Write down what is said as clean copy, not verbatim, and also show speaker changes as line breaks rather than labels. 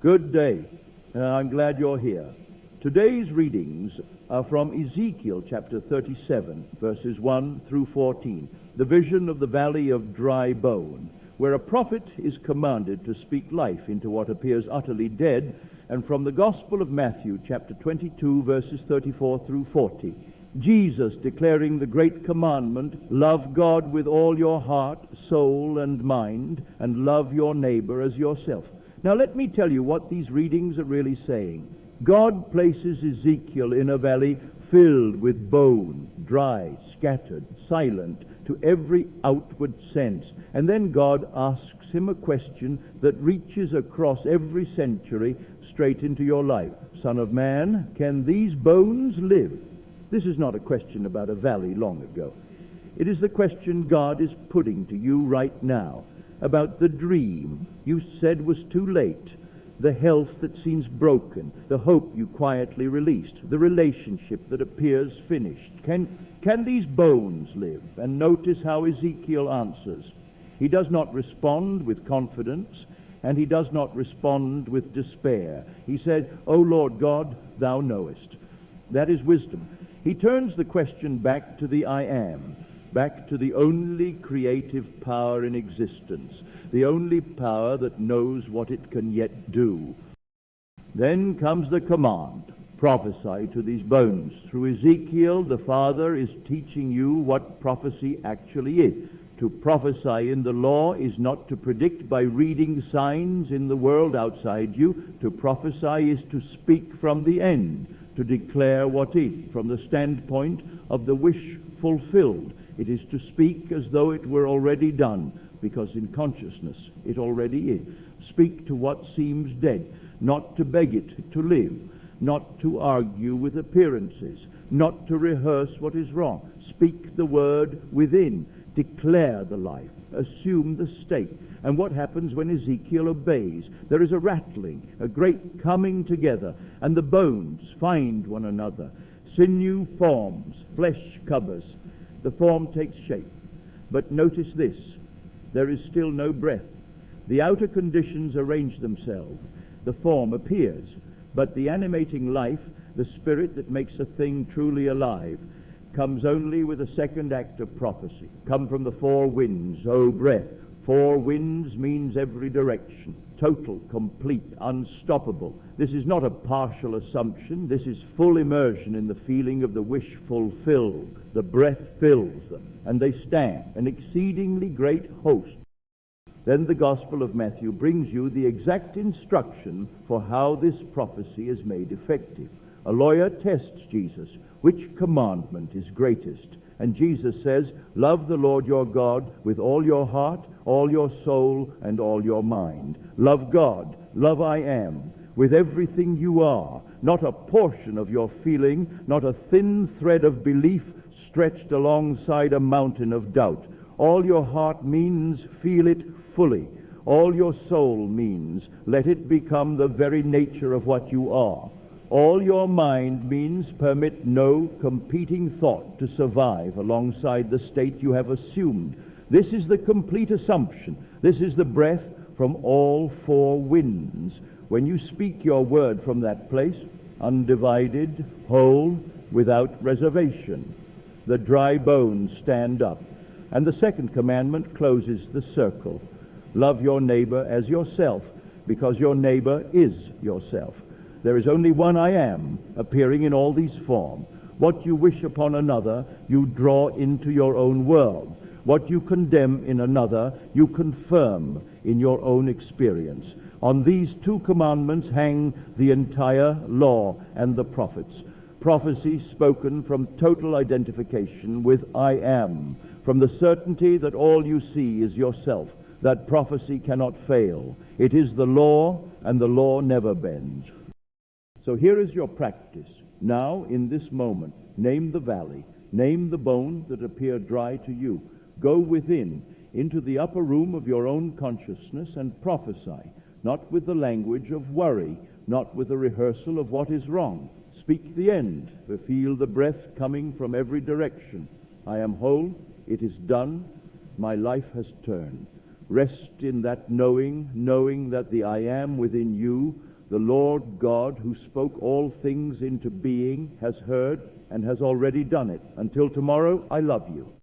Good day. I'm glad you're here. Today's readings are from Ezekiel chapter 37, verses 1 through 14, the vision of the valley of dry bone, where a prophet is commanded to speak life into what appears utterly dead, and from the Gospel of Matthew chapter 22, verses 34 through 40. Jesus declaring the great commandment, love God with all your heart, soul, and mind, and love your neighbor as yourself. Now let me tell you what these readings are really saying. God places Ezekiel in a valley filled with bone, dry, scattered, silent to every outward sense. And then God asks him a question that reaches across every century straight into your life. Son of man, can these bones live? This is not a question about a valley long ago. It is the question God is putting to you right now about the dream you said was too late, the health that seems broken, the hope you quietly released, the relationship that appears finished. Can these bones live? And notice how Ezekiel answers. He does not respond with confidence, and he does not respond with despair. He said, O Lord God, thou knowest. That is wisdom. He turns the question back to the I am, back to the only creative power in existence, the only power that knows what it can yet do. Then comes the command, prophesy to these bones. Through Ezekiel, the Father is teaching you what prophecy actually is. To prophesy in the law is not to predict by reading signs in the world outside you. To prophesy is to speak from the end, to declare what is, from the standpoint of the wish fulfilled. It is to speak as though it were already done, because in consciousness it already is. Speak to what seems dead, not to beg it to live, not to argue with appearances, not to rehearse what is wrong. Speak the word within. Declare the life. Assume the state. And what happens when Ezekiel obeys? There is a rattling, a great coming together, and the bones find one another. Sinew forms, flesh covers. The form takes shape. But notice this, there is still no breath. The outer conditions arrange themselves. The form appears, but the animating life, the spirit that makes a thing truly alive, comes only with a second act of prophecy. Come from the four winds, O breath. Four winds means every direction, total, complete, unstoppable. This is not a partial assumption. This is full immersion in the feeling of the wish fulfilled. The breath fills them, and they stand, an exceedingly great host. Then the Gospel of Matthew brings you the exact instruction for how this prophecy is made effective. A lawyer tests Jesus. Which commandment is greatest? And Jesus says, love the Lord your God with all your heart, all your soul, and all your mind. Love God, love I am, with everything you are, not a portion of your feeling, not a thin thread of belief stretched alongside a mountain of doubt. All your heart means feel it fully. All your soul means let it become the very nature of what you are. All your mind means permit no competing thought to survive alongside the state you have assumed. This is the complete assumption. This is the breath from all four winds. When you speak your word from that place, undivided, whole, without reservation, the dry bones stand up. And the second commandment closes the circle. Love your neighbor as yourself, because your neighbor is yourself. There is only one I am, appearing in all these forms. What you wish upon another, you draw into your own world. What you condemn in another, you confirm in your own experience. On these two commandments hang the entire law and the prophets. Prophecy spoken from total identification with I am, from the certainty that all you see is yourself. That prophecy cannot fail. It is the law, and the law never bends. So here is your practice. Now, in this moment, name the valley. Name the bones that appear dry to you. Go within, into the upper room of your own consciousness, and prophesy, not with the language of worry, not with the rehearsal of what is wrong. Speak the end, for feel the breath coming from every direction. I am whole, it is done, my life has turned. Rest in that knowing that the I am within you The Lord God, who spoke all things into being, has heard and has already done it. Until tomorrow, I love you.